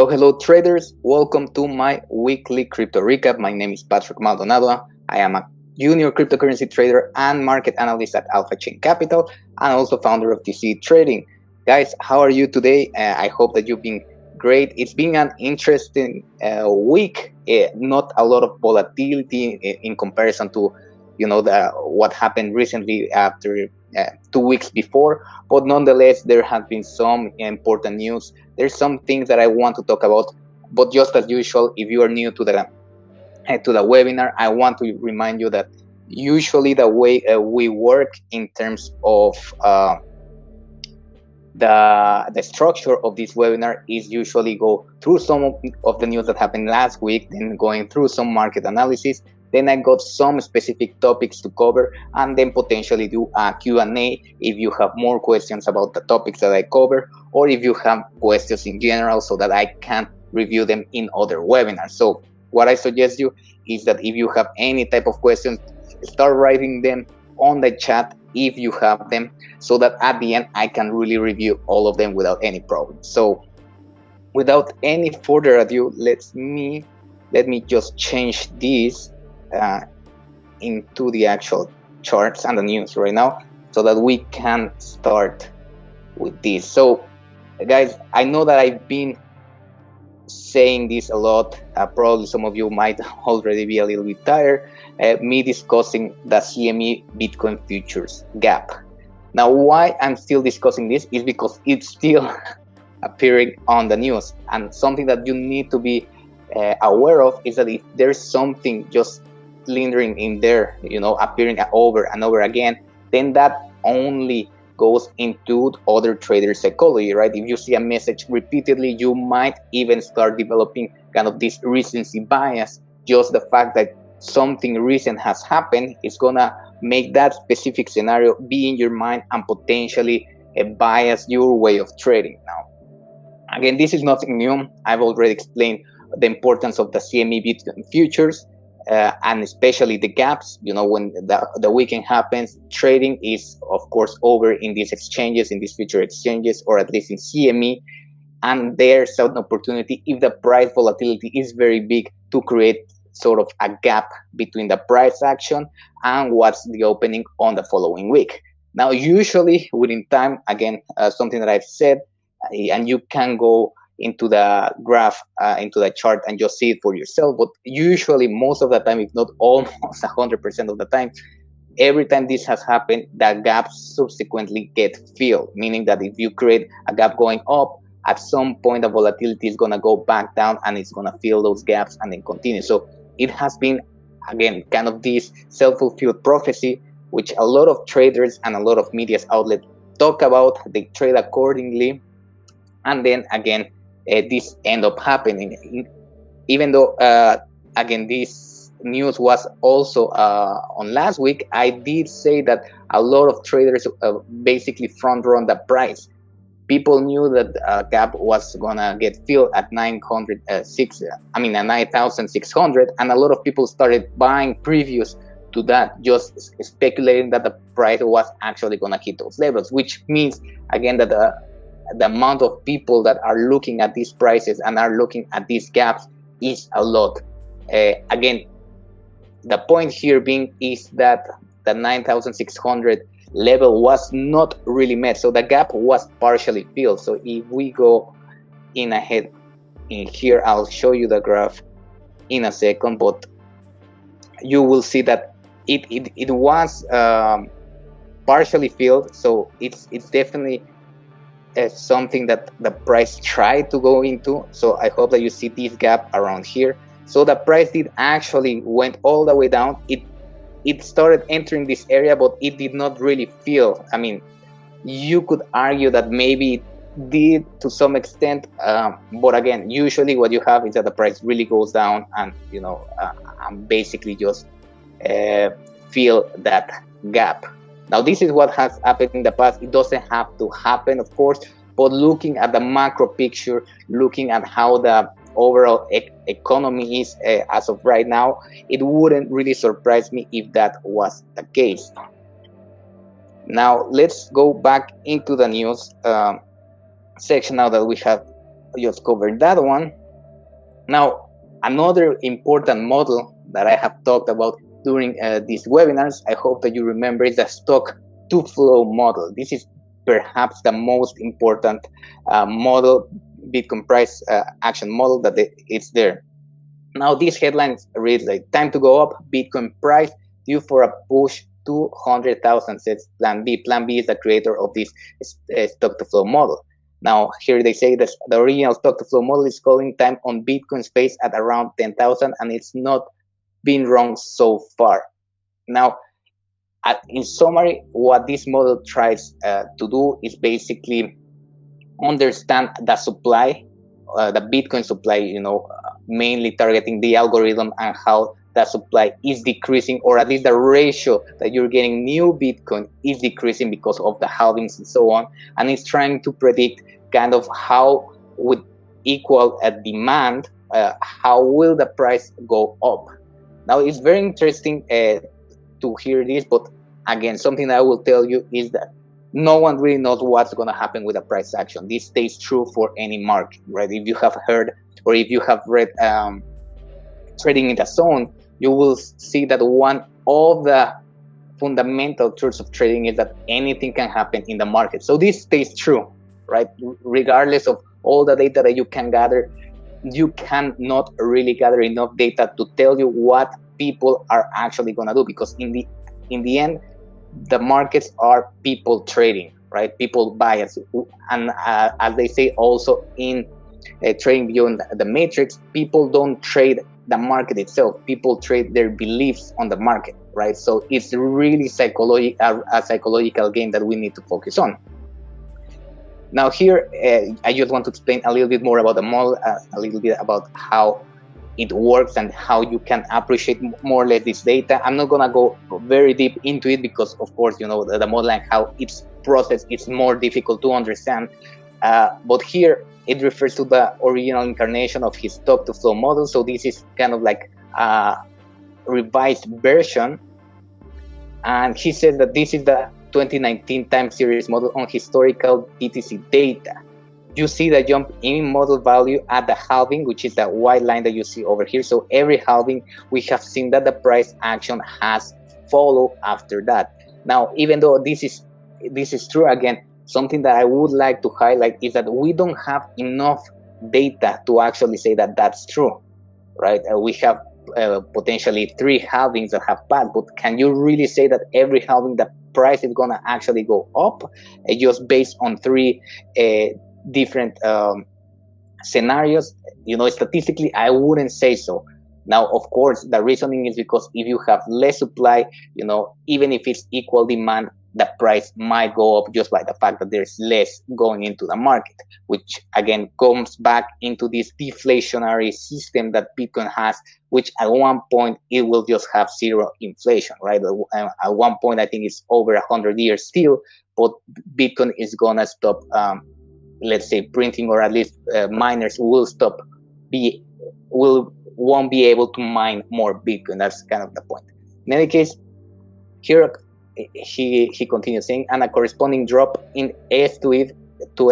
So hello traders, welcome to my weekly crypto recap. My name is Patrick Maldonado. I am a junior cryptocurrency trader and market analyst at Alpha Chain Capital and also founder of TCE Trading. Guys, how are you today? I hope that you've been great. It's been an interesting week. Not a lot of volatility in comparison to what happened recently after 2 weeks before, but nonetheless there have been some important news. There's some things that I want to talk about, but just as usual, if you are new to the webinar, I want to remind you that usually the way we work in terms of the structure of this webinar is usually go through some of the news that happened last week, then going through some market analysis, then I got some specific topics to cover, and then potentially do a Q&A if you have more questions about the topics that I cover, or if you have questions in general so that I can review them in other webinars. So what I suggest you is that if you have any type of questions, start writing them on the chat if you have them, so that at the end I can really review all of them without any problem. So without any further ado, let me just change this into the actual charts and the news right now so that we can start with this. So guys, I know that I've been saying this a lot. Probably some of you might already be a little bit tired. Me discussing the CME Bitcoin futures gap. Now, why I'm still discussing this is because it's still appearing on the news, and something that you need to be aware of is that if there's something just lingering in there, appearing over and over again, then that only goes into other trader psychology, right? If you see a message repeatedly, you might even start developing kind of this recency bias. Just the fact that something recent has happened is gonna make that specific scenario be in your mind and potentially bias your way of trading. Now, again, this is nothing new. I've already explained the importance of the CME Bitcoin futures, and especially the gaps. When the weekend happens, trading is of course over in these exchanges, in these future exchanges, or at least in CME, and there's an opportunity, if the price volatility is very big, to create sort of a gap between the price action and what's the opening on the following week. Now, usually within time, again, something that I've said, and you can go into the graph, into the chart, and just see it for yourself. But usually, most of the time, if not almost 100% of the time, every time this has happened, the gaps subsequently get filled, meaning that if you create a gap going up, at some point the volatility is going to go back down and it's going to fill those gaps and then continue. So it has been, again, kind of this self-fulfilled prophecy, which a lot of traders and a lot of media outlets talk about. They trade accordingly, and then again, this end up happening. Even though, again, this news was also on last week, I did say that a lot of traders basically front run the price. People knew that gap was gonna get filled at 9,600, and a lot of people started buying previous to that, just speculating that the price was actually gonna hit those levels, which means again that the amount of people that are looking at these prices and are looking at these gaps is a lot. Again, the point here being is that the 9,600 level was not really met, so the gap was partially filled. So if we go in ahead in here, I'll show you the graph in a second, but you will see that it was partially filled. So it's definitely something that the price tried to go into. So I hope that you see this gap around here. So the price did actually went all the way down. It started entering this area, but it did not really fill. I mean, you could argue that maybe it did to some extent, but again, usually what you have is that the price really goes down and basically just fill that gap. Now, this is what has happened in the past. It doesn't have to happen, of course, but looking at the macro picture, looking at how the overall economy is as of right now, it wouldn't really surprise me if that was the case. Now let's go back into the news section now that we have just covered that one. Now, another important model that I have talked about during these webinars, I hope that you remember, is the stock to flow model. This is perhaps the most important model, Bitcoin price action model that it's there. Now, these headlines read like, time to go up, Bitcoin price due for a push 200,000, says Plan B. Plan B is the creator of this stock to flow model. Now, here they say that the original stock to flow model is calling time on Bitcoin space at around 10,000, and it's not been wrong so far. Now, in summary, what this model tries to do is basically understand the supply, the Bitcoin supply, mainly targeting the algorithm and how that supply is decreasing, or at least the ratio that you're getting new Bitcoin is decreasing because of the halvings and so on. And it's trying to predict kind of how, with equal demand, how will the price go up. Now, it's very interesting to hear this, but again, something that I will tell you is that no one really knows what's going to happen with a price action. This stays true for any market, right? If you have heard or if you have read Trading in the Zone, you will see that one of the fundamental truths of trading is that anything can happen in the market. So this stays true, right? Regardless of all the data that you can gather, you cannot really gather enough data to tell you what people are actually going to do, because in the end, the markets are people trading, right? People bias, and as they say also in TradingView and the Matrix, people don't trade the market itself. People trade their beliefs on the market, right? So it's really a psychological game that we need to focus on. Now here, I just want to explain a little bit more about the model, a little bit about how it works and how you can appreciate more or less this data. I'm not gonna go very deep into it because, of course, the model and how it's processed is more difficult to understand. But here it refers to the original incarnation of his stock to flow model. So this is kind of like a revised version. And he says that this is the 2019 time series model on historical BTC data. You see the jump in model value at the halving, which is the white line that you see over here. So every halving, we have seen that the price action has followed after that. Now, even though this is true, again, something that I would like to highlight is that we don't have enough data to actually say that that's true, right? We have potentially 3 halvings that have passed, but can you really say that every halving the price is gonna actually go up just based on 3 different scenarios? Statistically, I wouldn't say so. Now, of course, the reasoning is because if you have less supply, even if it's equal demand, the price might go up just by the fact that there's less going into the market, which again comes back into this deflationary system that Bitcoin has, which at one point it will just have 0 inflation, right? At one point, I think it's over 100 years still, but Bitcoin is gonna stop, let's say, printing, or at least miners will won't be able to mine more Bitcoin. That's kind of the point. In any case, here he continues saying, and a corresponding drop in S to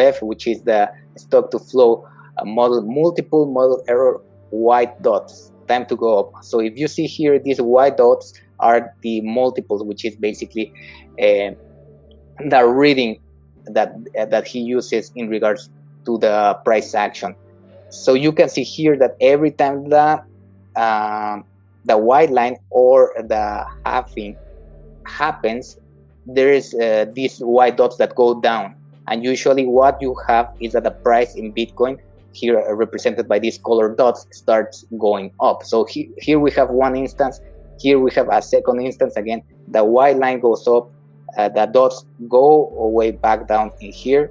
F, which is the stock to flow model, multiple model error, white dots, time to go up. So if you see here, these white dots are the multiples, which is basically the reading that he uses in regards to the price action. So you can see here that every time the white line or the halving happens, there is these white dots that go down, and usually what you have is that the price in Bitcoin, here represented by these colored dots, starts going up. So here we have one instance, here we have a second instance. Again, the white line goes up, the dots go way back down in here,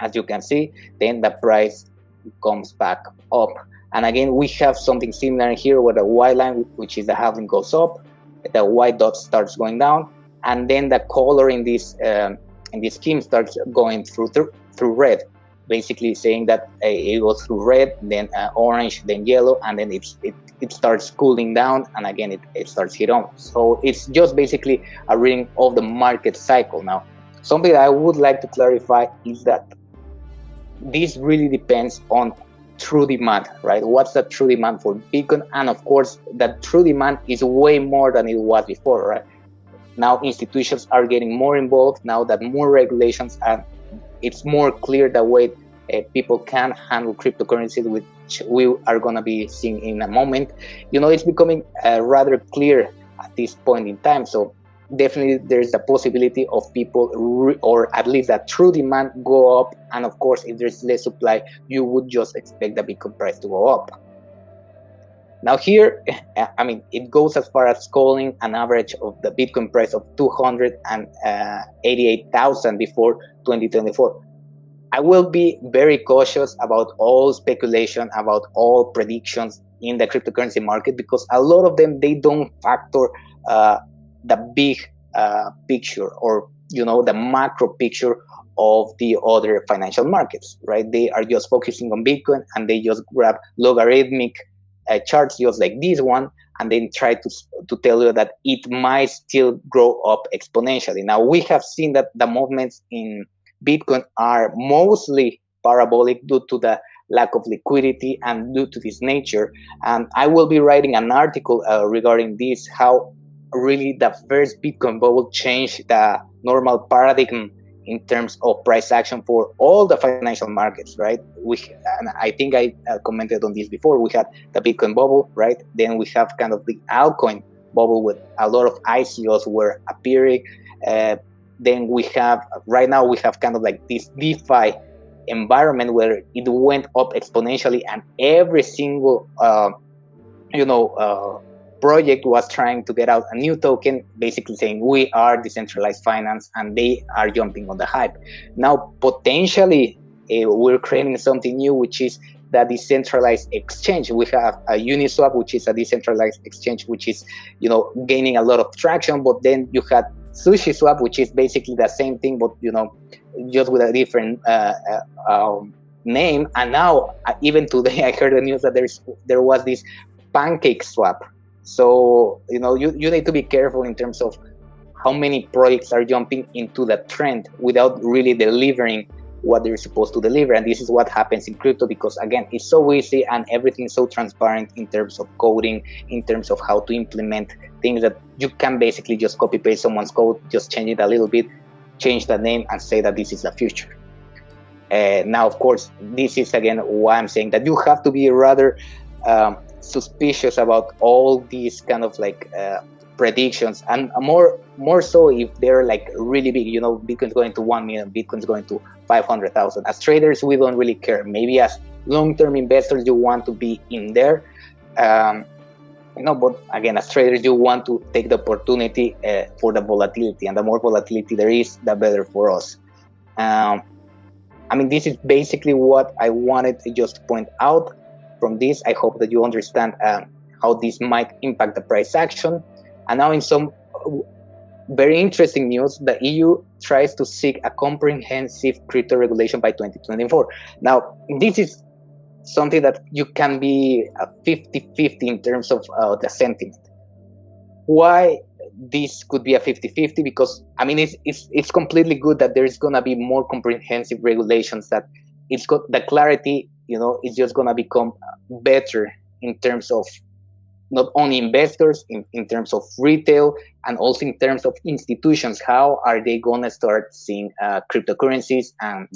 as you can see, then the price comes back up. And again, we have something similar here where the white line, which is the halving, goes up, the white dot starts going down, and then the color in this scheme starts going through red, basically saying that it goes through red, then orange, then yellow, and then it starts cooling down, and again it starts hit on. So it's just basically a reading of the market cycle. Now, something that I would like to clarify is that this really depends on true demand, right? What's the true demand for Bitcoin? And of course, that true demand is way more than it was before, right? Now institutions are getting more involved now that more regulations, and it's more clear the way people can handle cryptocurrencies, which we are going to be seeing in a moment. It's becoming rather clear at this point in time. So definitely there's a possibility of people or at least that true demand go up, and of course if there's less supply, you would just expect the Bitcoin price to go up. Now here, it goes as far as calling an average of the Bitcoin price of 288,000 before 2024. I will be very cautious about all speculation, about all predictions in the cryptocurrency market, because a lot of them, they don't factor the big picture, or the macro picture of the other financial markets, right? They are just focusing on Bitcoin, and they just grab logarithmic charts just like this one, and then try to tell you that it might still grow up exponentially. Now we have seen that the movements in Bitcoin are mostly parabolic due to the lack of liquidity and due to this nature. And I will be writing an article regarding this, how really the first Bitcoin bubble changed the normal paradigm in terms of price action for all the financial markets, right? And I think I commented on this before. We had the Bitcoin bubble, right? Then we have kind of the altcoin bubble with a lot of ICOs were appearing. Then right now we have kind of like this DeFi environment where it went up exponentially, and every single project was trying to get out a new token, basically saying we are decentralized finance, and they are jumping on the hype. Now potentially we're creating something new, which is the decentralized exchange. We have a Uniswap, which is a decentralized exchange, which is gaining a lot of traction. But then you had SushiSwap, which is basically the same thing, but just with a different name. And now even today I heard the news that there was this pancake swap. So you need to be careful in terms of how many projects are jumping into the trend without really delivering what they're supposed to deliver. And this is what happens in crypto, because again, it's so easy and everything's so transparent in terms of coding, in terms of how to implement things, that you can basically just copy paste someone's code, just change it a little bit, change the name, and say that this is the future. Now of course, this is again why I'm saying that you have to be rather suspicious about all these kind of like predictions, and more so if they're like really big. Bitcoin's going to 1 million, Bitcoin's going to 500,000. As traders, we don't really care. Maybe as long-term investors, you want to be in there, but again, as traders, you want to take the opportunity for the volatility, and the more volatility there is, the better for us. This is basically what I wanted to just point out from this. I hope that you understand how this might impact the price action. And now in some very interesting news, the EU tries to seek a comprehensive crypto regulation by 2024. Now, this is something that you can be 50-50 in terms of the sentiment. Why this could be a 50-50? Because it's completely good that there's going to be more comprehensive regulations, that it's got the clarity, it's just going to become better in terms of not only investors, in terms of retail, and also in terms of institutions. How are they going to start seeing cryptocurrencies and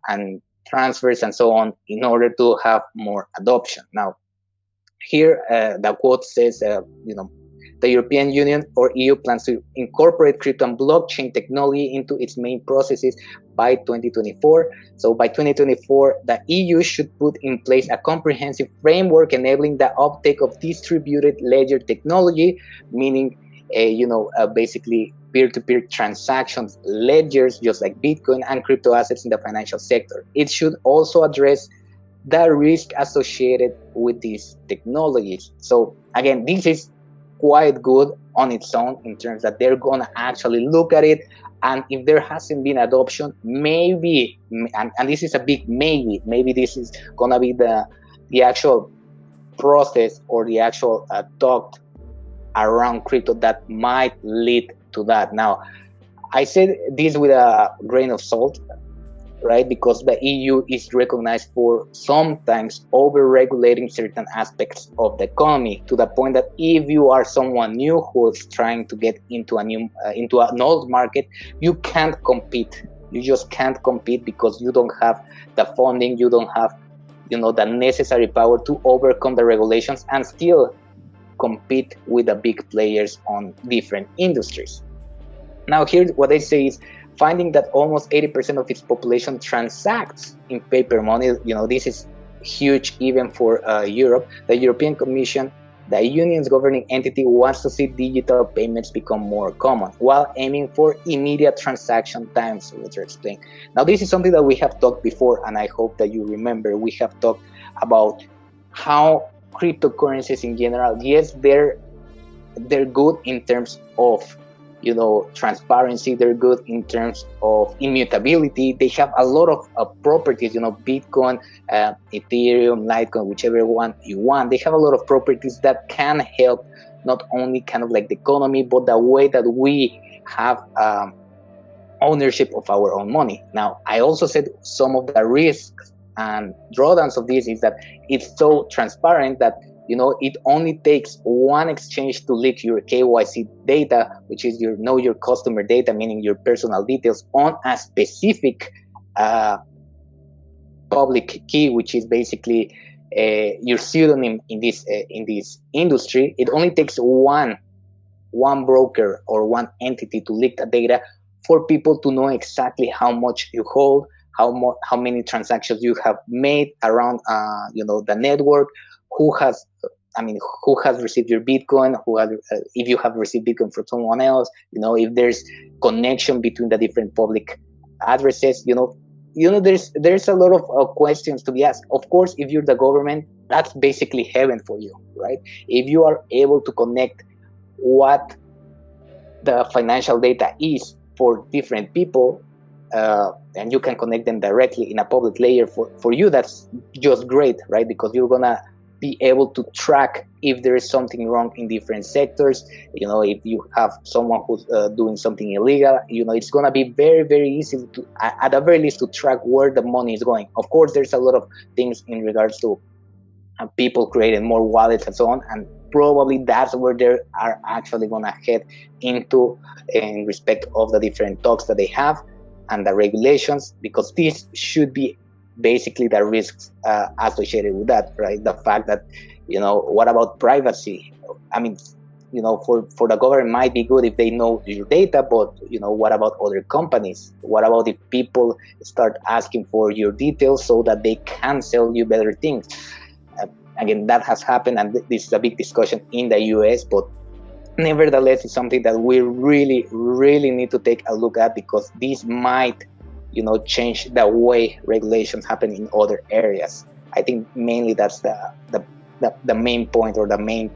and transfers and so on, in order to have more adoption? Now here the quote says the European Union, or EU, plans to incorporate crypto and blockchain technology into its main processes by 2024. So by 2024, the EU should put in place a comprehensive framework enabling the uptake of distributed ledger technology, meaning basically peer-to-peer transactions, ledgers just like Bitcoin, and crypto assets in the financial sector. It should also address the risk associated with these technologies. So again, this is quite good on its own, in terms that they're going to actually look at it, and if there hasn't been adoption, maybe, and this is a big maybe this is going to be the actual process, or the actual thought around crypto that might lead to that. Now I said this with a grain of salt, right? Because the EU is recognized for sometimes over-regulating certain aspects of the economy, to the point that if you are someone new who is trying to get into into an old market, you can't compete. You just can't compete because you don't have the funding, you don't have, the necessary power to overcome the regulations and still compete with the big players on different industries. Now, here what they say is, finding that almost 80% of its population transacts in paper money. This is huge even for Europe. The European Commission, the union's governing entity, wants to see digital payments become more common while aiming for immediate transaction times. So let's explain. Now, this is something that we have talked before, and I hope that you remember. We have talked about how cryptocurrencies in general, yes, they're good in terms of transparency. They're good in terms of immutability. They have a lot of properties. Bitcoin, Ethereum, Litecoin, whichever one you want, they have a lot of properties that can help not only kind of like the economy, but the way that we have ownership of our own money. Now, I also said some of the risks and drawdowns of this is that it's so transparent that it only takes one exchange to leak your KYC data, which is your know your customer data, meaning your personal details on a specific public key, which is basically your pseudonym in this industry. It only takes one broker or one entity to leak the data for people to know exactly how much you hold, how many transactions you have made around the network, who has received your Bitcoin, if you have received Bitcoin from someone else, if there's connection between the different public addresses. There's a lot of questions to be asked. Of course, if you're the government, that's basically heaven for you, right? If you are able to connect what the financial data is for different people, and you can connect them directly in a public layer, for you, that's just great, right? Because you're gonna be able to track if there is something wrong in different sectors. If you have someone who's doing something illegal, it's gonna be very, very easy to, at the very least, to track where the money is going. Of course, there's a lot of things in regards to people creating more wallets and so on, and probably that's where they are actually gonna head into in respect of the different talks that they have and the regulations, because this should be basically the risks associated with that, right? The fact that, what about privacy? For the government, might be good if they know your data, but what about other companies? What about if people start asking for your details so that they can sell you better things? Again, that has happened, and this is a big discussion in the US, but nevertheless, it's something that we really, really need to take a look at, because this might change the way regulations happen in other areas. I think mainly that's the main point, or the main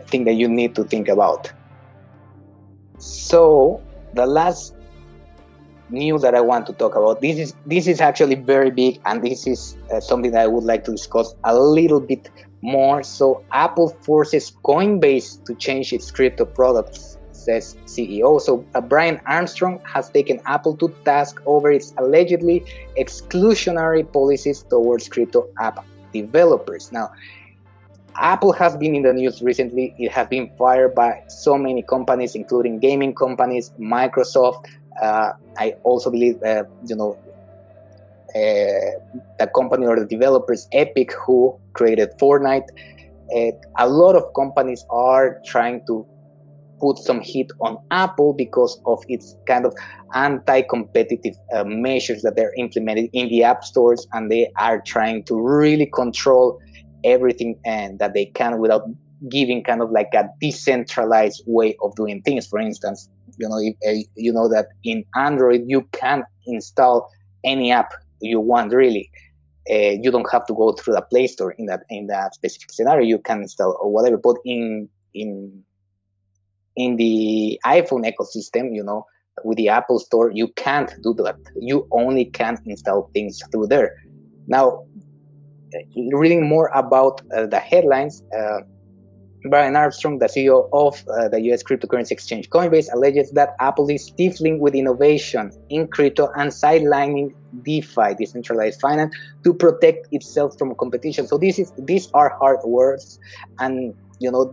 thing that you need to think about. So the last news that I want to talk about, this is actually very big, and this is something that I would like to discuss a little bit more. So Apple forces Coinbase to change its crypto products, says CEO. So Brian Armstrong has taken Apple to task over its allegedly exclusionary policies towards crypto app developers. Now, Apple has been in the news recently. It has been fired by so many companies, including gaming companies, Microsoft. I also believe, the company or the developers, Epic, who created Fortnite. A lot of companies are trying to put some heat on Apple because of its kind of anti-competitive measures that they're implementing in the app stores, and they are trying to really control everything and that they can, without giving kind of like a decentralized way of doing things. For instance, if, that in Android you can install any app you want, really. You don't have to go through the Play Store in that specific scenario. You can install or whatever. But in the iPhone ecosystem, with the Apple Store, you can't do that. You only can install things through there. Now, reading more about the headlines, Brian Armstrong, the CEO of the US cryptocurrency exchange Coinbase, alleges that Apple is stifling with innovation in crypto and sidelining DeFi, decentralized finance, to protect itself from competition. So these are hard words, and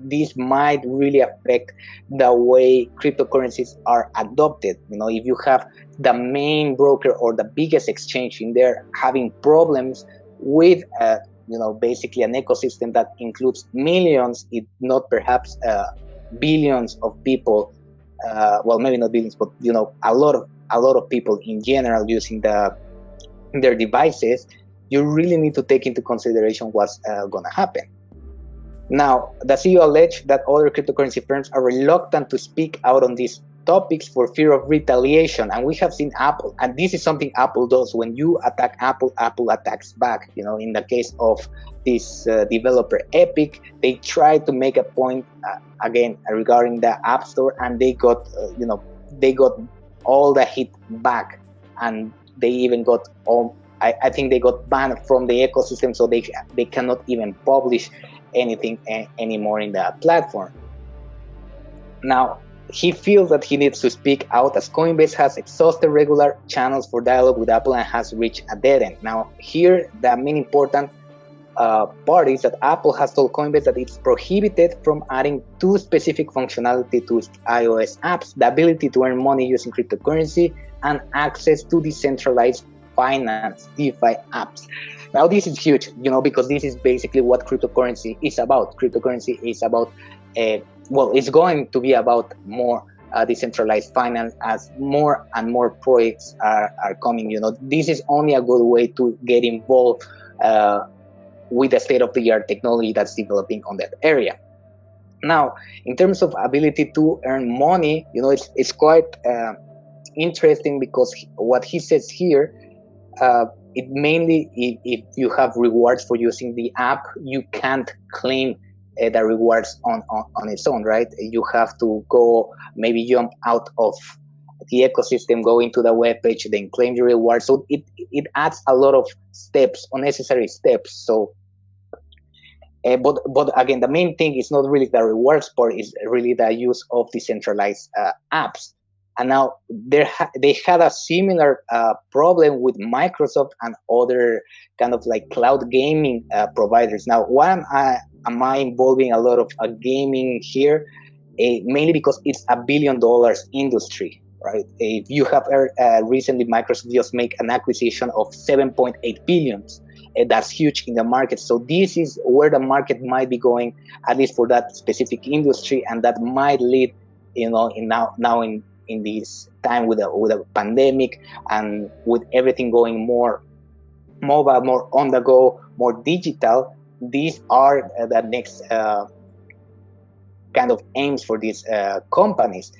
this might really affect the way cryptocurrencies are adopted. If you have the main broker or the biggest exchange in there having problems with basically an ecosystem that includes millions, if not perhaps billions of people. Well, maybe not billions, but a lot of people in general using their devices. You really need to take into consideration what's going to happen. Now, the CEO alleged that other cryptocurrency firms are reluctant to speak out on these topics for fear of retaliation. And we have seen Apple, and this is something Apple does. When you attack Apple, Apple attacks back. In the case of this developer Epic, they tried to make a point again regarding the App Store, and they got they got all the hit back, and they even got all. I think they got banned from the ecosystem, so they cannot even publish anything anymore in the platform. Now, he feels that he needs to speak out as Coinbase has exhausted regular channels for dialogue with Apple and has reached a dead end. Now, here the main important part is that Apple has told Coinbase that it's prohibited from adding two specific functionality to its iOS apps: the ability to earn money using cryptocurrency and access to decentralized finance, DeFi apps. Now, this is huge, because this is basically what cryptocurrency is about. Cryptocurrency is about, it's going to be about more decentralized finance as more and more projects are coming. This is only a good way to get involved with the state-of-the-art technology that's developing on that area. Now, in terms of ability to earn money, it's quite interesting, because what he says here, it mainly, if you have rewards for using the app, you can't claim the rewards on its own, right? You have to go, maybe jump out of the ecosystem, go into the web page, then claim your reward. So it adds a lot of steps, unnecessary steps. So, but again, the main thing is not really the rewards part; is really the use of decentralized apps. And now they had a similar problem with Microsoft and other kind of like cloud gaming providers. Now, why am I involving a lot of gaming here? Mainly because it's $1 billion industry, right? If you have heard, recently Microsoft just made an acquisition of 7.8 billion. That's huge in the market. So this is where the market might be going, at least for that specific industry, and that might lead, in this time with a pandemic and with everything going more mobile, more on the go, more digital, these are the next kind of aims for these companies.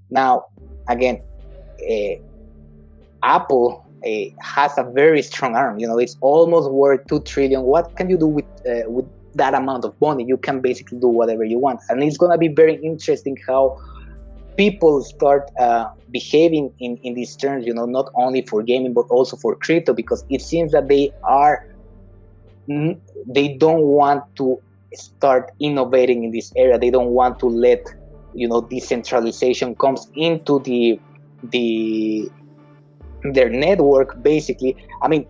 Now, again, Apple has a very strong arm. It's almost worth $2 trillion. What can you do with that amount of money? You can basically do whatever you want, and it's gonna be very interesting how people start behaving in these terms, not only for gaming but also for crypto, because it seems that they don't want to start innovating in this area. They don't want to let decentralization comes into their network, basically. I mean,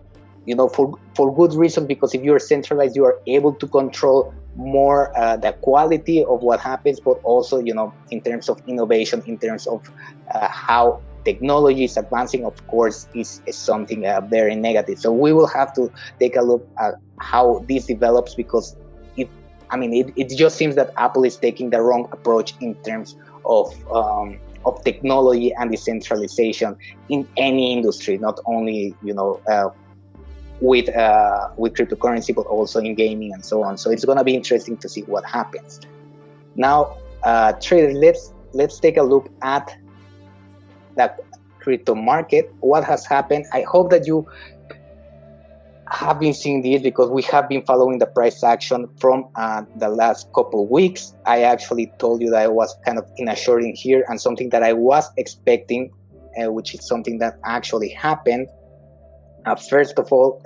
for good reason, because if you're centralized, you are able to control more the quality of what happens, but also in terms of innovation, in terms of how technology is advancing, of course, is something very negative. So we will have to take a look at how this develops, because it just seems that Apple is taking the wrong approach in terms of technology and decentralization in any industry, not only with cryptocurrency, but also in gaming and so on. So it's going to be interesting to see what happens. Now, traders, let's take a look at the crypto market. What has happened? I hope that you have been seeing this, because we have been following the price action from the last couple of weeks. I actually told you that I was kind of in a shorting here, and something that I was expecting, which is something that actually happened. First of all,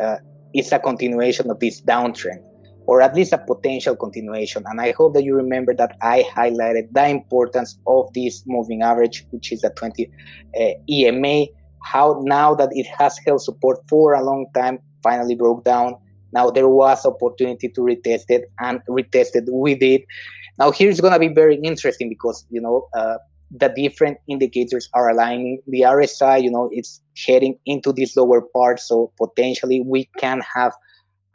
it's a continuation of this downtrend. or at least a potential continuation. And I hope that you remember that I highlighted the importance of this moving average, which is the 20 EMA, how now that it has held support for a long time, finally broke down. Now there was opportunity to retest it, and retested with it. Now here's going to be very interesting because, the different indicators are aligning. The RSI, it's heading into this lower part, so potentially we can have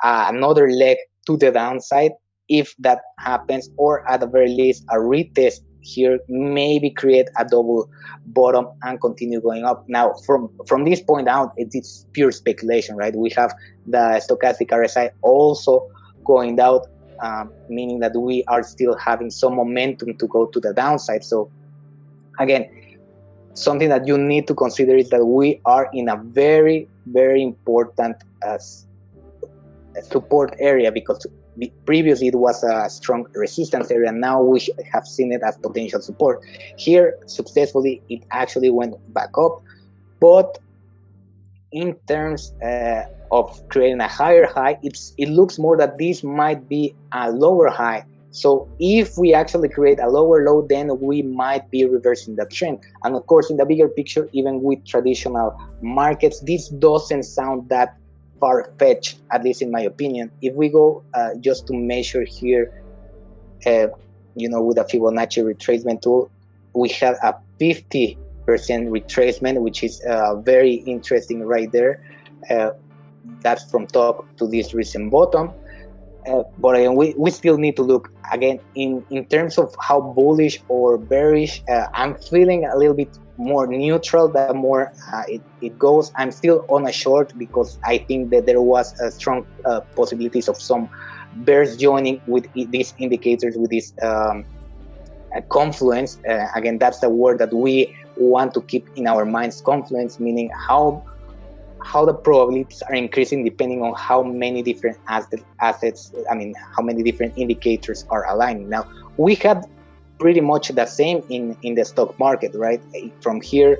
another leg to the downside if that happens, or at the very least a retest here, maybe create a double bottom and continue going up. Now from this point out, it's pure speculation, right? We have the stochastic RSI also going down, meaning that we are still having some momentum to go to the downside. So again, something that you need to consider is that we are in a very, very important support area, because previously it was a strong resistance area. Now we have seen it as potential support. Here, successfully, it actually went back up, but in terms of creating a higher high, it looks more that this might be a lower high. So if we actually create a lower low, then we might be reversing that trend. And of course, in the bigger picture, even with traditional markets, this doesn't sound that far-fetched, at least in my opinion. If we go just to measure here, with a Fibonacci retracement tool, we have a 50% retracement, which is very interesting right there. That's from top to this recent bottom. But again, we still need to look again in terms of how bullish or bearish. I'm feeling a little bit more neutral the more it goes. I'm still on a short because I think that there was a strong possibilities of some bears joining with these indicators, with this confluence. Again, that's the word that we want to keep in our minds: confluence, meaning how the probabilities are increasing depending on how many different assets, how many different indicators are aligning. Now, we had pretty much the same in the stock market, right? From here,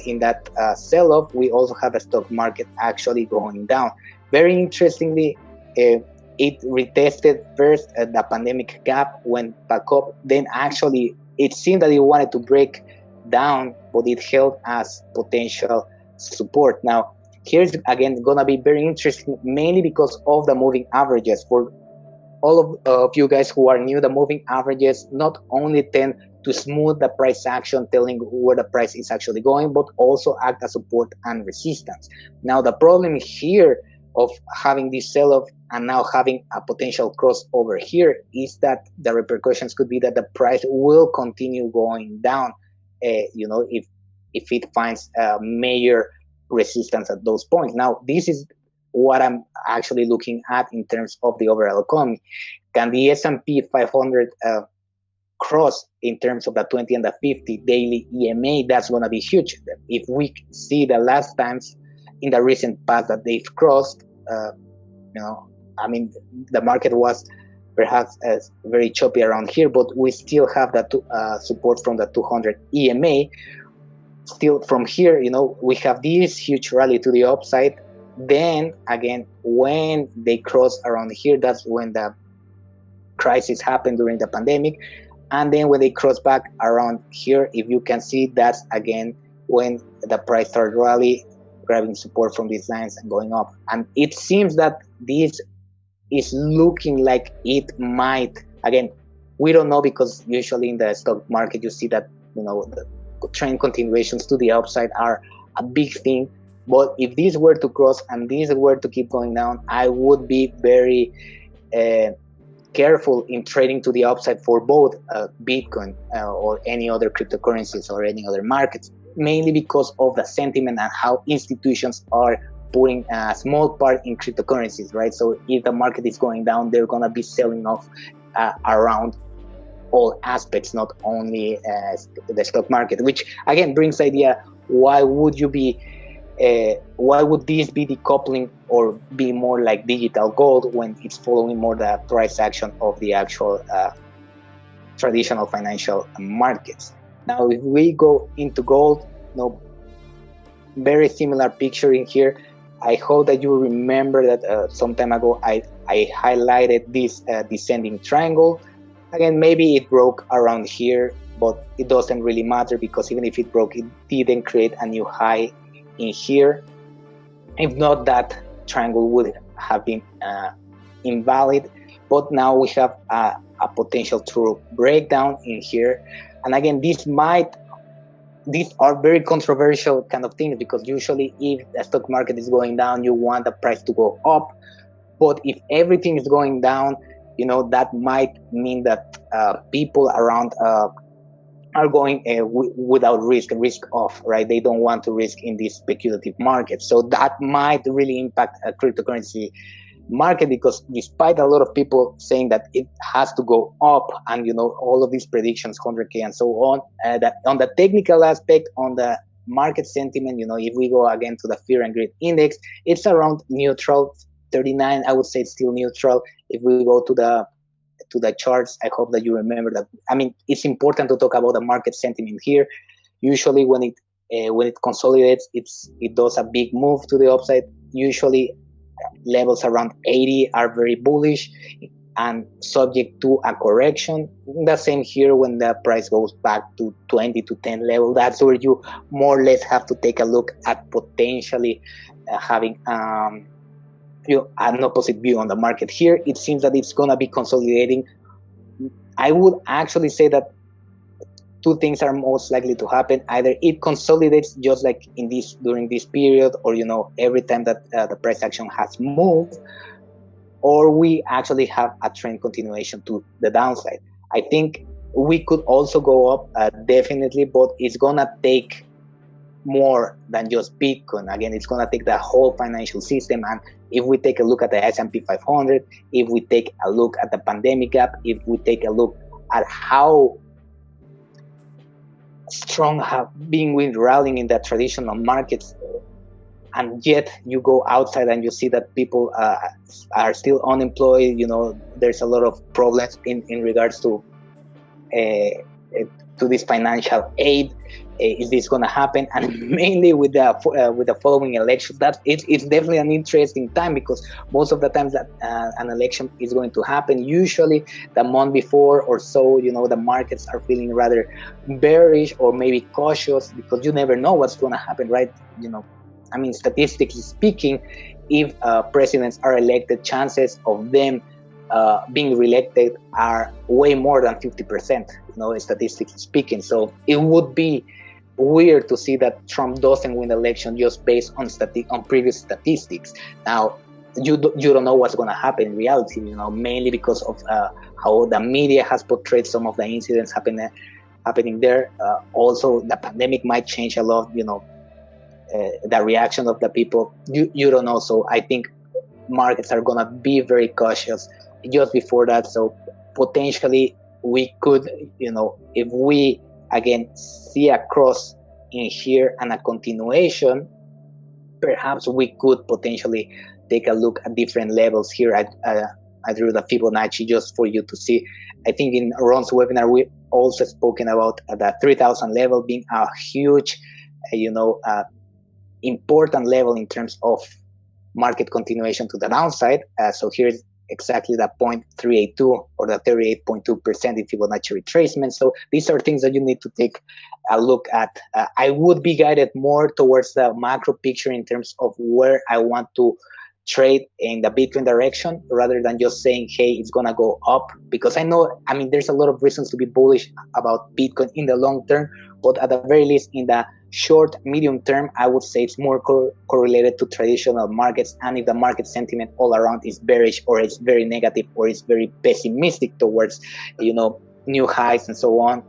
in that sell-off, we also have a stock market actually going down. Very interestingly, it retested first the pandemic gap, went back up, then actually it seemed that it wanted to break down, but it held as potential support. Now, here's again gonna be very interesting, mainly because of the moving averages. For all of you guys who are new, the moving averages not only tend to smooth the price action, telling where the price is actually going, but also act as support and resistance. Now, the problem here of having this sell-off and now having a potential crossover here is that the repercussions could be that the price will continue going down, if it finds a major resistance at those points. Now, this is what I'm actually looking at in terms of the overall economy. Can the S&P 500 cross in terms of the 20 and the 50 daily EMA? That's going to be huge. If we see the last times in the recent past that they've crossed, the market was perhaps very choppy around here, but we still have that support from the 200 EMA. Still from here, we have this huge rally to the upside. Then again, when they cross around here, that's when the crisis happened during the pandemic. And then when they cross back around here, if you can see, that's again when the price started rally, grabbing support from these lines and going up. And it seems that this is looking like it might, again, we don't know, because usually in the stock market you see that the trend continuations to the upside are a big thing. But if these were to cross and these were to keep going down, I would be very careful in trading to the upside for both Bitcoin or any other cryptocurrencies or any other markets, mainly because of the sentiment and how institutions are putting a small part in cryptocurrencies, right? So if the market is going down, they're going to be selling off around all aspects, not only the stock market, which again brings the idea, why would this be decoupling or be more like digital gold when it's following more the price action of the actual traditional financial markets? Now, if we go into gold, very similar picture in here. I hope that you remember that some time ago I I highlighted this descending triangle. Again, maybe it broke around here, but it doesn't really matter because even if it broke, it didn't create a new high in here. If not, that triangle would have been invalid. But now we have a potential true breakdown in here. And again, these are very controversial kind of things, because usually if the stock market is going down, you want the price to go up. But if everything is going down, that might mean that people around are going without risk off, right? They don't want to risk in this speculative market. So that might really impact a cryptocurrency market, because despite a lot of people saying that it has to go up, and all of these predictions, 100K and so on, that on the technical aspect, on the market sentiment, if we go again to the fear and greed index, it's around neutral, 39. I would say it's still neutral. If we go to the charts, I hope that you remember that. I mean, it's important to talk about the market sentiment here. Usually when it consolidates, it does a big move to the upside. Usually levels around 80 are very bullish and subject to a correction. The same here when the price goes back to 20 to 10 level. That's where you more or less have to take a look at potentially having an opposite view on the market. Here it seems that it's going to be consolidating. I would actually say that two things are most likely to happen. Either it consolidates just like during this period, or every time that the price action has moved, or we actually have a trend continuation to the downside. I think we could also go up, definitely, but it's gonna take more than just Bitcoin. Again, it's gonna take the whole financial system. And if we take a look at the S&P 500, if we take a look at the pandemic gap, if we take a look at how strong have been with rallying in the traditional markets, and yet you go outside and you see that people are still unemployed. There's a lot of problems in regards to this financial aid. Is this going to happen? And mainly with the following election, that it's definitely an interesting time, because most of the times that an election is going to happen, usually the month before or so, the markets are feeling rather bearish or maybe cautious, because you never know what's going to happen, right? I mean, statistically speaking, if presidents are elected, chances of them being reelected are way more than 50%, statistically speaking. So it would be weird to see that Trump doesn't win the election just based on previous statistics. Now, you don't know what's going to happen in reality, mainly because of how the media has portrayed some of the incidents happening there. Also, the pandemic might change a lot, the reaction of the people. You don't know. So I think markets are going to be very cautious just before that. So potentially we could, if we again see a cross in here and a continuation, perhaps we could potentially take a look at different levels here. I drew the Fibonacci just for you to see. I think in Ron's webinar we also spoken about the 3,000 level being a huge, important level in terms of market continuation to the downside. So here's exactly the 0.382 or the 38.2% in Fibonacci retracement. So these are things that you need to take a look at. I would be guided more towards the macro picture in terms of where I want to trade in the Bitcoin direction, rather than just saying, hey, it's gonna go up, because there's a lot of reasons to be bullish about Bitcoin in the long term, but at the very least in the short, medium term, I would say it's more correlated to traditional markets. And if the market sentiment all around is bearish, or it's very negative, or it's very pessimistic towards, new highs and so on,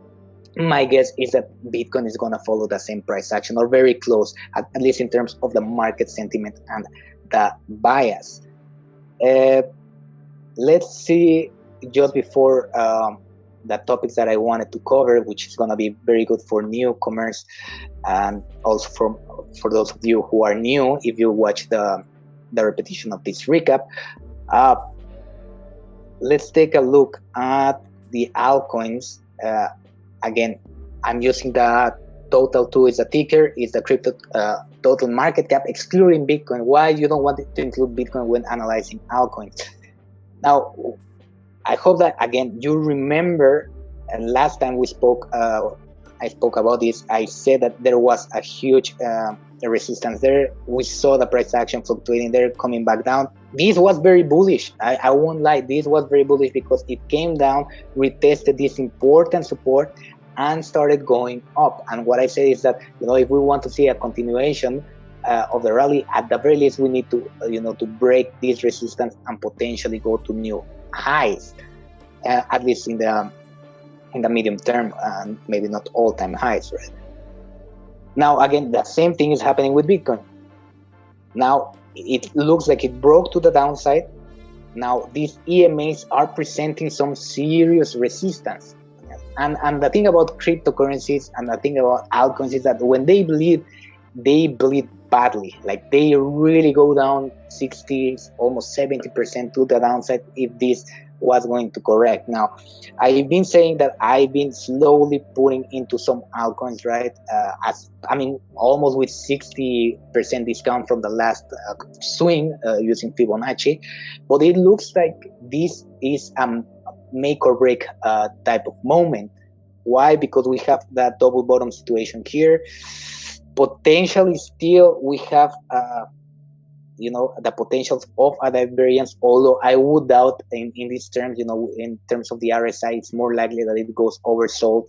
my guess is that Bitcoin is going to follow the same price action, or very close, at least in terms of the market sentiment and the bias. Let's see, just before the topics that I wanted to cover, which is going to be very good for newcomers, and also for those of you who are new, if you watch the repetition of this recap. Let's take a look at the altcoins. Again, I'm using the total 2 is a ticker, is the crypto total market cap excluding Bitcoin. Why you don't want to include Bitcoin when analyzing altcoins? Now, I hope that again you remember last time we spoke. I spoke about this. I said that there was a huge resistance there. We saw the price action fluctuating there, coming back down. This was very bullish. I won't lie. This was very bullish because it came down, retested this important support, and started going up. And what I say is that if we want to see a continuation of the rally, at the very least we need to to break this resistance and potentially go to new highs, at least in the medium term, and maybe not all-time highs, right? Now again, the same thing is happening with Bitcoin. Now it looks like it broke to the downside. Now these EMAs are presenting some serious resistance, and the thing about cryptocurrencies and the thing about altcoins is that when they bleed badly. Like they really go down 60, almost 70% to the downside if this was going to correct. Now, I've been saying that I've been slowly putting into some altcoins, right? Almost with 60% discount from the last swing using Fibonacci. But it looks like this is a make or break type of moment. Why? Because we have that double bottom situation here. Potentially still we have the potential of a divergence, although I would doubt in these terms, in terms of the RSI, it's more likely that it goes oversold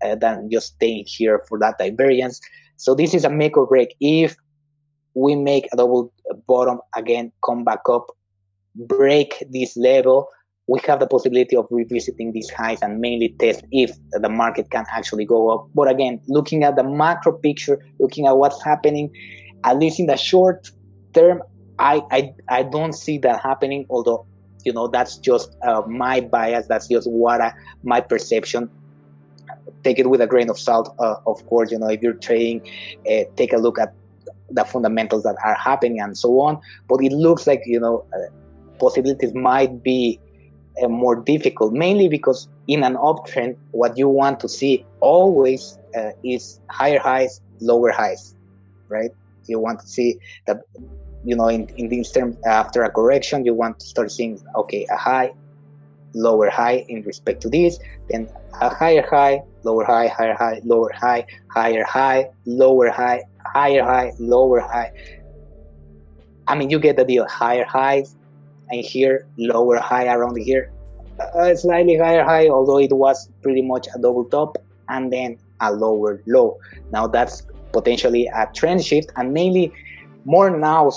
than just staying here for that divergence. So this is a make or break. If we make a double bottom again, come back up, break this level, we have the possibility of revisiting these highs and mainly test if the market can actually go up. But again, looking at the macro picture, looking at what's happening, at least in the short term, I don't see that happening, although that's just my bias, that's just what my perception. Take it with a grain of salt, of course. If you're trading, take a look at the fundamentals that are happening and so on. But it looks like possibilities might be more difficult, mainly because in an uptrend, what you want to see always is higher highs, lower highs, right? You want to see that, in these terms, after a correction, you want to start seeing, okay, a high, lower high in respect to this, then a higher high, lower high, higher high, lower high, higher high, lower high, higher high, lower high. You get the deal. Higher highs, and here lower high around here, slightly higher high, although it was pretty much a double top, and then a lower low. Now that's potentially a trend shift, and mainly more now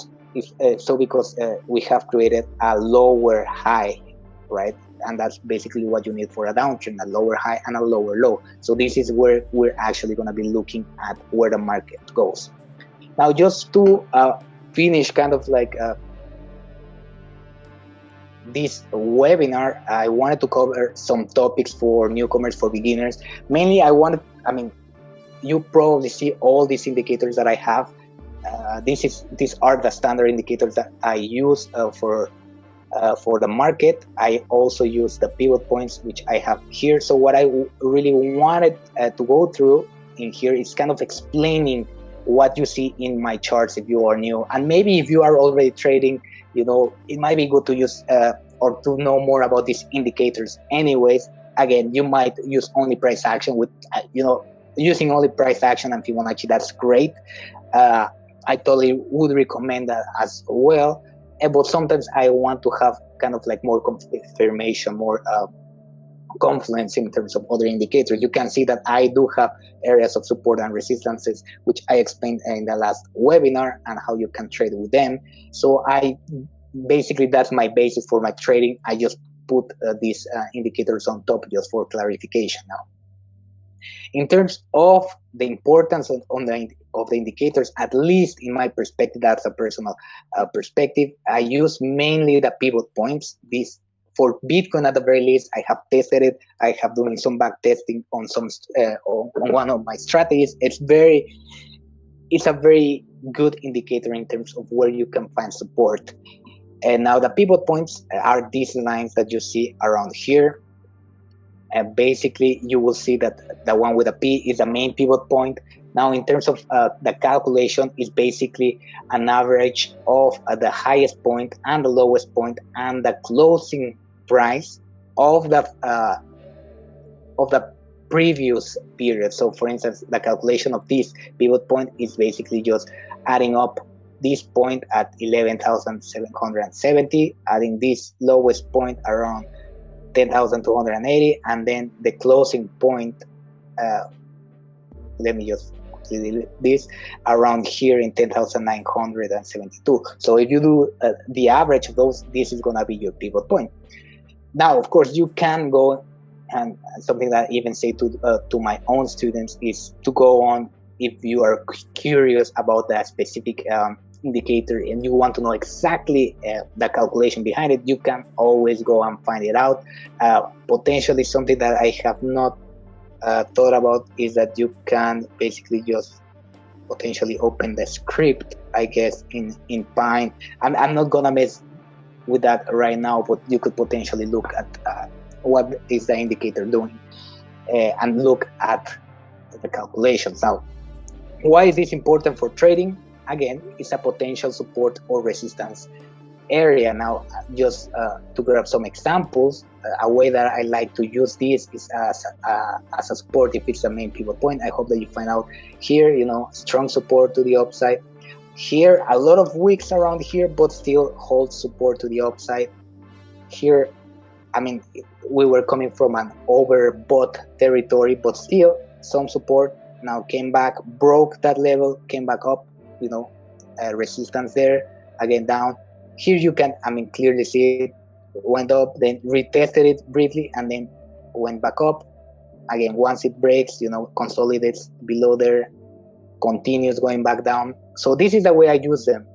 because we have created a lower high, right? And that's basically what you need for a downtrend, a lower high and a lower low. So this is where we're actually going to be looking at where the market goes. Now, just to finish kind of like this webinar, I wanted to cover some topics for newcomers, for beginners. Mainly, you probably see all these indicators that I have. These are the standard indicators that I use for the market. I also use the pivot points, which I have here. So what I really wanted to go through in here is kind of explaining what you see in my charts if you are new, and maybe if you are already trading, it might be good to use or to know more about these indicators. Anyways, again, you might use only price action with using only price action and Fibonacci. That's great. I totally would recommend that as well. But sometimes I want to have kind of like more confirmation, more confluence in terms of other indicators. You can see that I do have areas of support and resistances, which I explained in the last webinar, and how you can trade with them. So that's my basis for my trading. I just put these indicators on top just for clarification now. In terms of the importance of the indicators, at least in my perspective, that's a personal perspective, I use mainly the pivot points. This for Bitcoin, at the very least, I have tested it. I have doing some back testing on on one of my strategies. It's a very good indicator in terms of where you can find support. And now the pivot points are these lines that you see around here. And basically, you will see that the one with a P is the main pivot point. Now, in terms of the calculation, is basically an average of the highest point and the lowest point and the closing price of the previous period. So, for instance, the calculation of this pivot point is basically just adding up this point at 11,770, adding this lowest point around 10,280, and then the closing point. Let me just this around here in 10,972. So if you do the average of those, this is going to be your pivot point. Now, of course, you can go, and something that I even say to my own students is to go on, if you are curious about that specific indicator and you want to know exactly the calculation behind it, you can always go and find it out. Potentially something that I have not thought about is that you can basically just potentially open the script, I guess, in Pine. I'm not gonna mess with that right now, but you could potentially look at what is the indicator doing and look at the calculations. Now, why is this important for trading? Again, it's a potential support or resistance area. Now, just to grab some examples, a way that I like to use this is as a support if it's the main pivot point. I hope that you find out here, strong support to the upside. Here, a lot of wicks around here, but still holds support to the upside. Here, I mean, we were coming from an overbought territory, but still some support. Now came back, broke that level, came back up, resistance there, again down. Here you can, clearly see it went up, then retested it briefly, and then went back up. Again, once it breaks, consolidates below there, continues going back down. So this is the way I use them.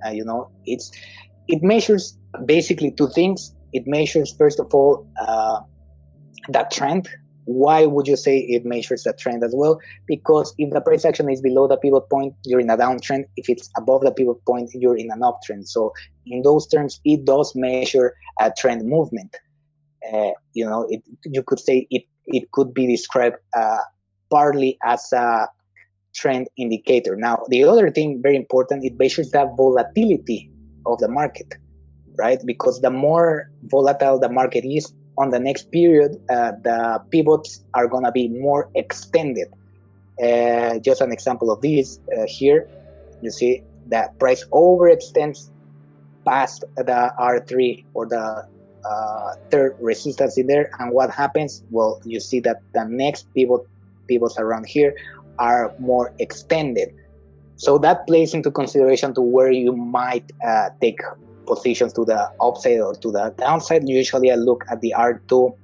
It measures basically two things. It measures, first of all, that trend. Why would you say it measures the trend as well? Because if the price action is below the pivot point, you're in a downtrend. If it's above the pivot point, you're in an uptrend. So in those terms, it does measure a trend movement. You could say it could be described partly as a trend indicator. Now, the other thing, very important, it measures the volatility of the market, right? Because the more volatile the market is, on the next period, the pivots are going to be more extended. Just an example of this here, you see that price overextends past the R3 or the third resistance in there, and what happens? Well, you see that the next pivots around here are more extended. So that plays into consideration to where you might take positions to the upside or to the downside. Usually I look at the R2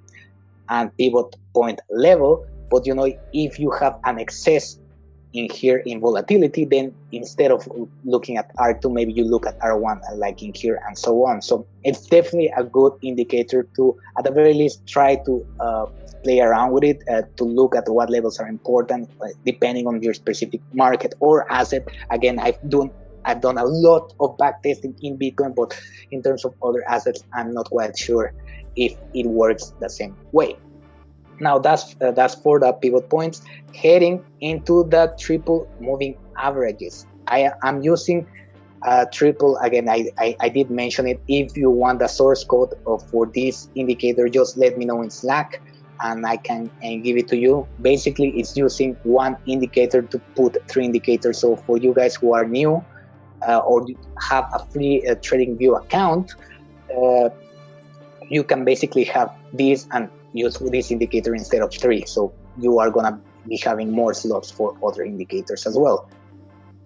and pivot point level, but if you have an excess in here in volatility, then instead of looking at R2, maybe you look at R1 like in here and so on. So it's definitely a good indicator to, at the very least, try to play around with it, to look at what levels are important depending on your specific market or asset. Again, I've done a lot of backtesting in Bitcoin, but in terms of other assets, I'm not quite sure if it works the same way. Now that's for the pivot points. Heading into the triple moving averages, I'm using triple. Again, I did mention it. If you want the source code for this indicator, just let me know in Slack and I can give it to you. Basically, it's using one indicator to put three indicators. So for you guys who are new, or have a free TradingView account, you can basically have this and use this indicator instead of three. So you are going to be having more slots for other indicators as well.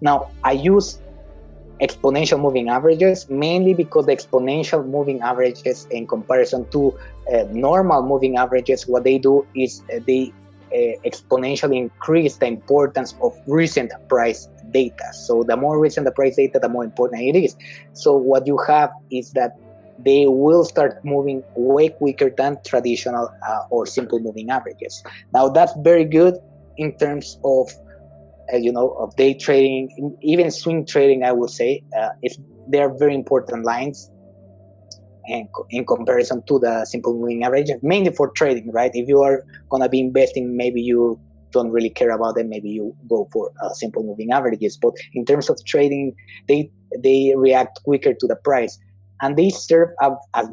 Now, I use exponential moving averages mainly because the exponential moving averages, in comparison to normal moving averages, what they do is they exponentially increase the importance of recent price data. So the more recent the price data, the more important it is. So what you have is that they will start moving way quicker than traditional or simple moving averages. Now that's very good in terms of of day trading, even swing trading. I would say they are very important lines in comparison to the simple moving average, mainly for trading, right? If you are going to be investing, maybe you don't really care about them, maybe you go for simple moving averages. But in terms of trading, they react quicker to the price, and they serve as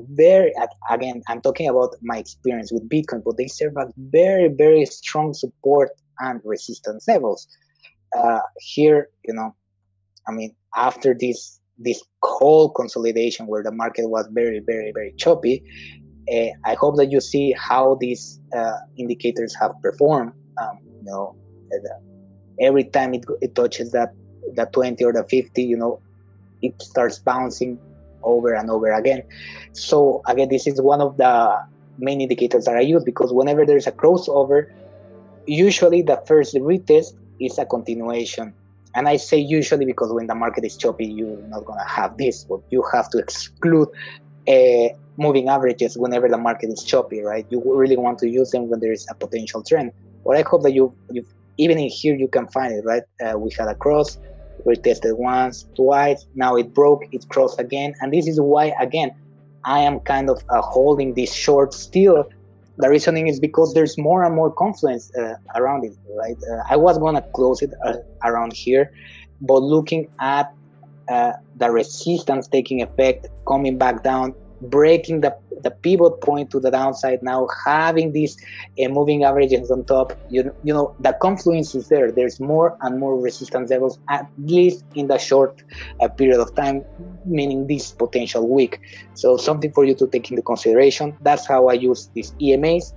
again, I'm talking about my experience with Bitcoin, but they serve as very, very strong support and resistance levels. Here, I mean, after this whole consolidation where the market was very, very, very choppy, I hope that you see how these indicators have performed. Every time it touches that 20 or the 50, it starts bouncing over and over again. So again, this is one of the main indicators that I use, because whenever there's a crossover, usually the first retest is a continuation. And I say usually because when the market is choppy, you're not going to have this, but you have to exclude moving averages whenever the market is choppy, right? You really want to use them when there is a potential trend. But I hope that you even in here you can find it, right? We had a cross, we tested once, twice, now it broke, it crossed again, and this is why, again, I am kind of holding this short still. The reasoning is because there's more and more confluence around it, right? I was gonna close it around here, but looking at the resistance taking effect, coming back down, breaking the pivot point to the downside, now having these moving averages on top, the confluence is there. There's more and more resistance levels, at least in the short period of time, meaning this potential week. So something for you to take into consideration. That's how I use these EMAs.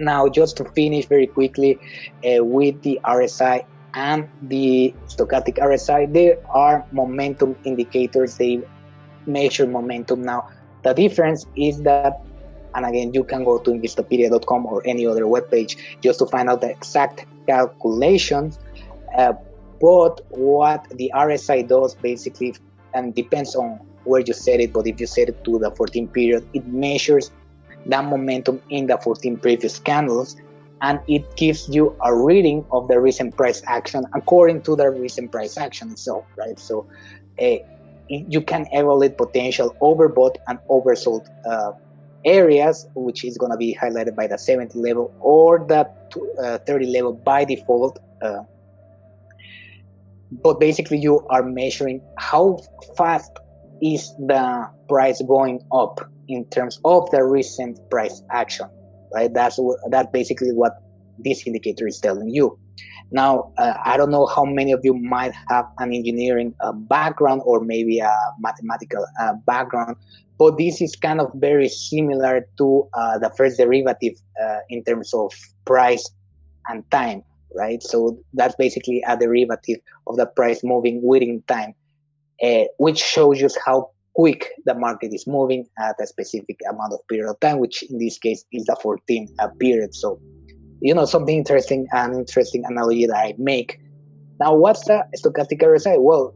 Now, just to finish very quickly with the RSI and the stochastic RSI, they are momentum indicators. They measure momentum. Now, the difference is that, and again, you can go to investopedia.com or any other webpage just to find out the exact calculations. But what the RSI does basically, and depends on where you set it, but if you set it to the 14 period, it measures the momentum in the 14 previous candles, and it gives you a reading of the recent price action according to the recent price action itself, right? So you can evaluate potential overbought and oversold areas, which is going to be highlighted by the 70 level or the 30 level by default. But basically, you are measuring how fast is the price going up in terms of the recent price action, right? That's basically what this indicator is telling you. Now, I don't know how many of you might have an engineering background or maybe a mathematical background, but this is kind of very similar to the first derivative in terms of price and time, right? So that's basically a derivative of the price moving within time, which shows you how quick the market is moving at a specific amount of period of time, which in this case is the 14 period. So, something interesting, an interesting analogy that I make. Now, what's the stochastic RSI? Well,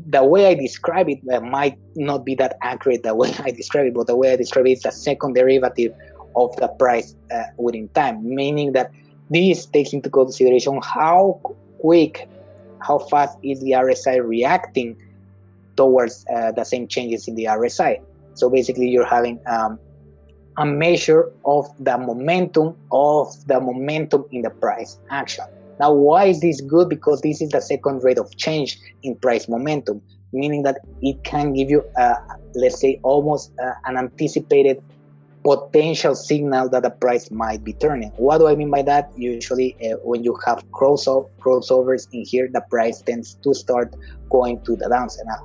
the way I describe it might not be that accurate the way I describe it, but the way I describe it is the second derivative of the price within time, meaning that this takes into consideration how quick, how fast is the RSI reacting towards the same changes in the RSI. So basically, you're having a measure of the momentum in the price action. Now, why is this good? Because this is the second rate of change in price momentum, meaning that it can give you, let's say, almost an anticipated potential signal that the price might be turning. What do I mean by that? Usually, when you have crossovers in here, the price tends to start going to the downside. Now,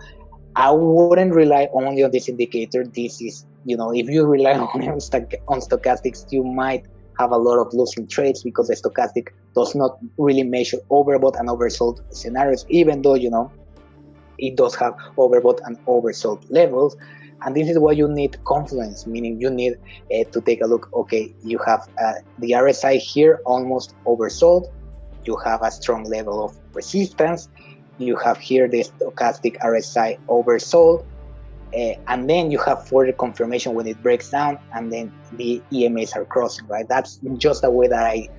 I wouldn't rely only on this indicator. This is, if you rely only on stochastics, you might have a lot of losing trades because the stochastic does not really measure overbought and oversold scenarios, even though, it does have overbought and oversold levels. And this is why you need confluence, meaning you need to take a look. Okay, you have the RSI here almost oversold. You have a strong level of resistance. You have here the stochastic RSI oversold. And then you have further confirmation when it breaks down, and then the EMAs are crossing, right? That's just the way that I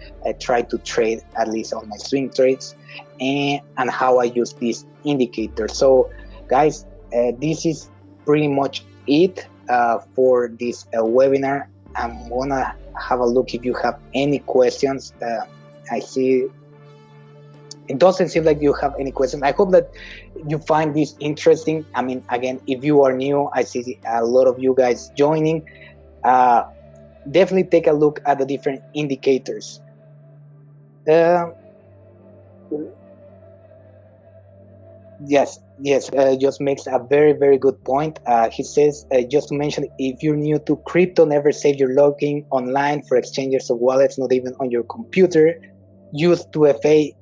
try to trade, at least on my swing trades, and how I use this indicator. So, guys, this is pretty much it for this webinar. I'm gonna have a look if you have any questions. I see it doesn't seem like you have any questions. I hope that you find this interesting. I mean, again, if you are new, I see a lot of you guys joining. Definitely take a look at the different indicators. Yes, just makes a very, very good point. He says, just to mention, if you're new to crypto, never save your login online for exchanges or wallets, not even on your computer. Use 2FA,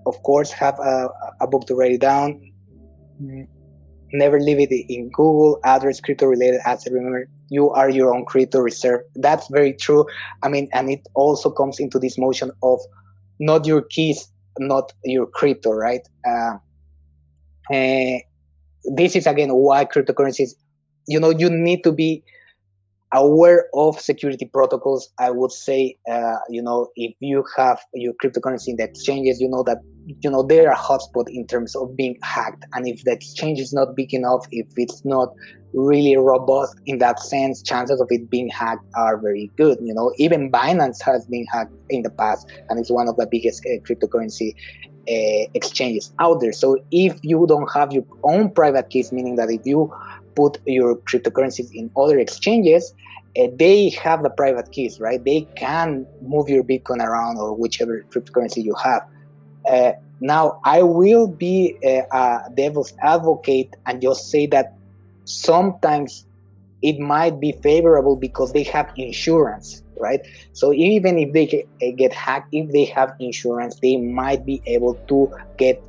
of course, have a book to write it down. Never leave it in Google address, crypto related asset. Remember, you are your own crypto reserve. That's very true. I mean, and it also comes into this motion of not your keys, not your crypto, right? This is again why cryptocurrencies, you need to be aware of security protocols. I would say, if you have your cryptocurrency in the exchanges, that they're a hotspot in terms of being hacked. And if the exchange is not big enough, if it's not really robust in that sense, chances of it being hacked are very good. Even Binance has been hacked in the past, and it's one of the biggest cryptocurrency exchanges out there. So if you don't have your own private keys, meaning that if you put your cryptocurrencies in other exchanges, they have the private keys, right? They can move your Bitcoin around or whichever cryptocurrency you have. Now, I will be a devil's advocate and just say that sometimes it might be favorable because they have insurance, right? So even if they get hacked, if they have insurance, they might be able to get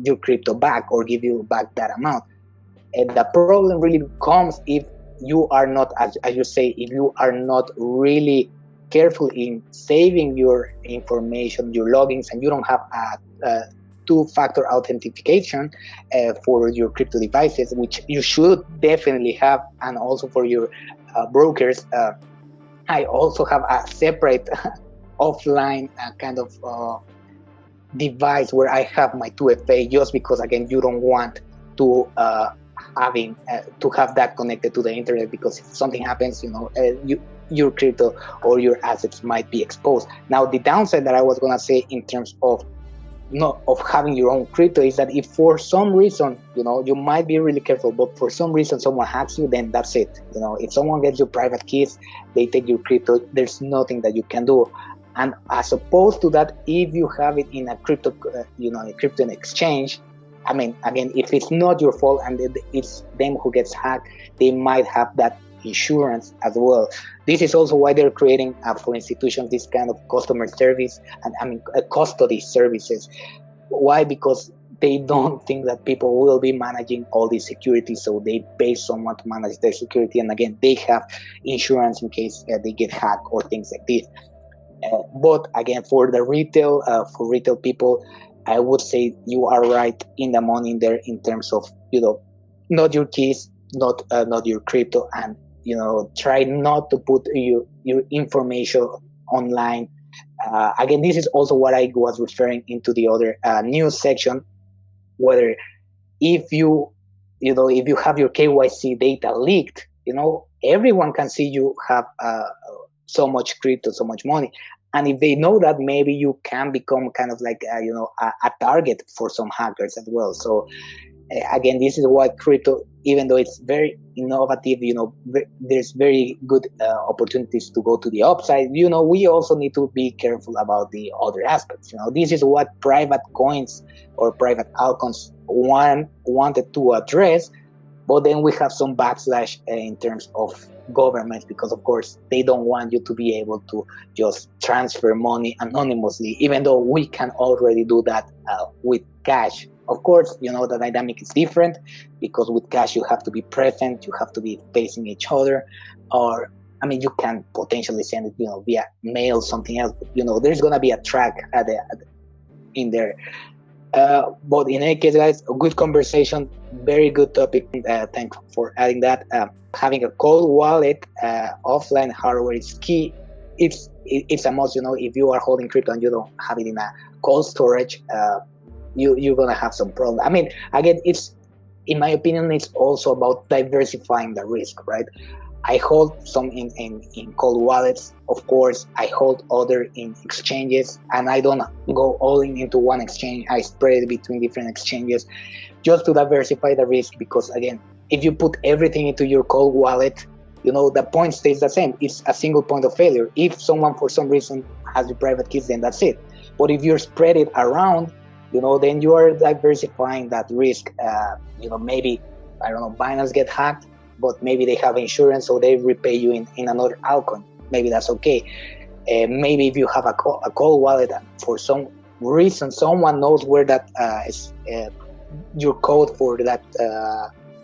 your crypto back or give you back that amount. And the problem really comes if you are not, as you say, if you are not really careful in saving your information, your logins, and you don't have a two-factor authentication for your crypto devices, which you should definitely have, and also for your brokers. I also have a separate offline kind of device where I have my 2FA, just because, again, you don't want to to have that connected to the internet, because if something happens, your crypto or your assets might be exposed. Now, the downside that I was gonna say in terms of having your own crypto is that if for some reason, you might be really careful, but for some reason someone hacks you, then that's it. If someone gets your private keys, they take your crypto, there's nothing that you can do. And as opposed to that, if you have it in a crypto, a crypto exchange, I mean, again, if it's not your fault and it's them who gets hacked, they might have that insurance as well. This is also why they're creating for institutions this kind of customer service and custody services. Why? Because they don't think that people will be managing all this security, so they pay someone to manage their security. And again, they have insurance in case they get hacked or things like this. But again, for retail people, I would say you are right in the money there in terms of, not your keys, not your crypto, and, try not to put your information online. Again, this is also what I was referring into the other news section, whether if you have your KYC data leaked, everyone can see you have so much crypto, so much money. And if they know that, maybe you can become kind of like, a target for some hackers as well. So again, this is why crypto, even though it's very innovative, there's very good opportunities to go to the upside. We also need to be careful about the other aspects. This is what private coins or private altcoins wanted to address. But then we have some backslash in terms of governments, because of course they don't want you to be able to just transfer money anonymously, even though we can already do that with cash. Of course, the dynamic is different, because with cash you have to be present, you have to be facing each other, or you can potentially send it via mail, something else, but, there's going to be a track in there. But in any case, guys, a good conversation, very good topic. Thanks for adding that. Having a cold wallet, offline hardware is key. It's a must. If you are holding crypto and you don't have it in a cold storage, you're gonna have some problem. Again, in my opinion, it's also about diversifying the risk, right? I hold some in cold wallets. Of course, I hold other in exchanges, and I don't go all into one exchange. I spread it between different exchanges just to diversify the risk, because again, if you put everything into your cold wallet, the point stays the same. It's a single point of failure. If someone for some reason has your private keys, then that's it. But if you spread it around, then you are diversifying that risk. Maybe, I don't know, Binance get hacked, but maybe they have insurance, so they repay you in another altcoin. Maybe that's okay. Maybe if you have a cold wallet, and for some reason someone knows where that is, your code for that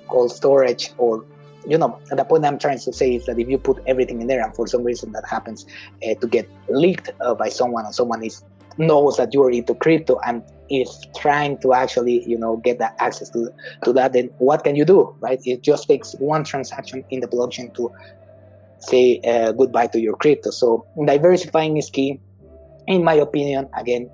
cold storage, or the point I'm trying to say is that if you put everything in there and for some reason that happens to get leaked by someone, and someone knows that you're into crypto and is trying to actually get that access to that, then what can you do, right? It just takes one transaction in the blockchain to say goodbye to your crypto. So diversifying is key, in my opinion. Again,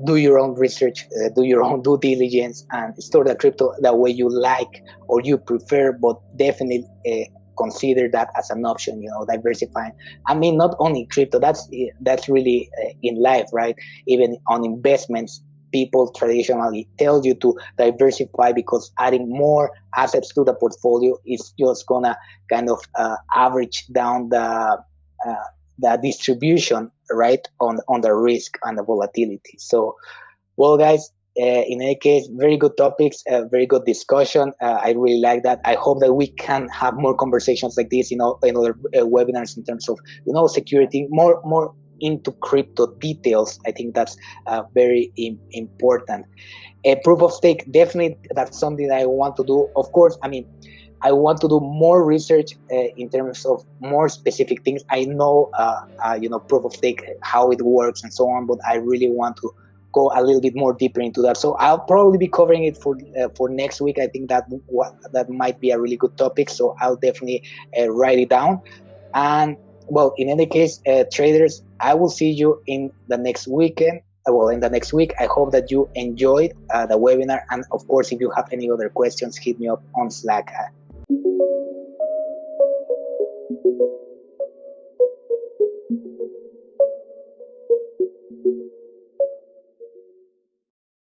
do your own research, do your own due diligence, and store the crypto the way you like or you prefer, but definitely consider that as an option, diversifying. I mean, not only crypto, that's really in life, right? Even on investments, people traditionally tell you to diversify, because adding more assets to the portfolio is just gonna kind of average down the distribution, right, on the risk and the volatility. So, well, guys, in any case, very good topics, very good discussion. I really like that. I hope that we can have more conversations like this, in other webinars, in terms of security, more into crypto details. I think that's very important. Proof of stake, definitely, that's something that I want to do. Of course, I mean, I want to do more research in terms of more specific things. I know, proof of stake, how it works and so on, but I really want to go a little bit more deeper into that. So I'll probably be covering it for next week. I think that might be a really good topic. So I'll definitely write it down. And well, in any case, traders, I will see you in the next weekend. In the next week. I hope that you enjoyed the webinar. And of course, if you have any other questions, hit me up on Slack.